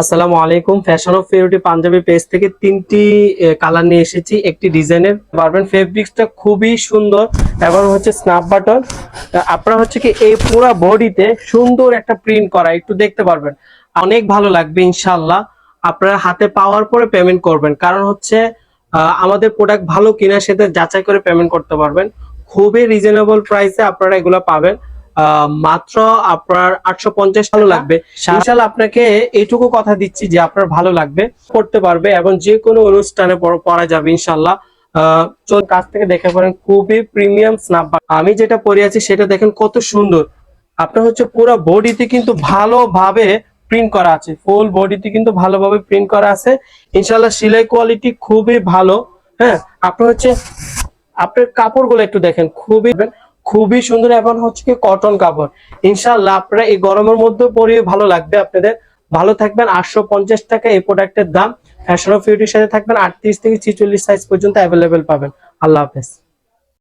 আসসালামু আলাইকুম। Fashion of purity Panjabi page থেকে তিনটি কালার নিয়ে এসেছি। একটি ডিজাইনের পারবেন, ফেব্রিক্সটা খুবই সুন্দর এবং হচ্ছে স্ন্যাপ বাটন। আপনারা হচ্ছে কি এই পুরো বডিতে সুন্দর একটা প্রিন্ট করা, একটু দেখতে পারবেন, অনেক ভালো লাগবে ইনশাআল্লাহ। আপনারা হাতে পাওয়ার পরে পেমেন্ট করবেন, কারণ হচ্ছে আমাদের প্রোডাক্ট ভালো কিনা সেটা যাচাই করে পেমেন্ট করতে পারবেন। খুবই রিজনেবল প্রাইসে আপনারা এগুলো পাবেন। মাত্র আপনার 850 ভালো লাগবে ইনশাআল্লাহ। আপনাকে এইটুকু কথা দিচ্ছি যে আপনার ভালো লাগবে, পড়তে পারবে এবং যে কোনো অনুষ্ঠানে পরা যাবে ইনশাআল্লাহ। কাছ থেকে দেখে পারেন, খুবই প্রিমিয়াম স্ন্যাপ। আমি যেটা পরে আছি সেটা দেখেন কত সুন্দর। আপনার হচ্ছে পুরো বডিতে কিন্তু ভালোভাবে প্রিন্ট করা আছে, ফুল বডিতে কিন্তু ভালোভাবে প্রিন্ট করা আছে ইনশাআল্লাহ। সেলাই কোয়ালিটি খুবই ভালো। হ্যাঁ, আপনার হচ্ছে আপনার কাপড়গুলো একটু দেখেন, খুবই খুবই সুন্দর এবং হচ্ছে কি কটন কাপড়। ইনশাআল্লাহ আপনারা এই গরমের মধ্যে পরে ভালো লাগবে আপনাদের। ভালো থাকবেন। 850 টাকা এই প্রোডাক্টের দাম। ফ্যাশন অফ বিউটির সাথে থাকবেন 38 থেকে 46 সাইজ পর্যন্ত অ্যাভেলেবেল পাবেন। আল্লাহ হাফেজ।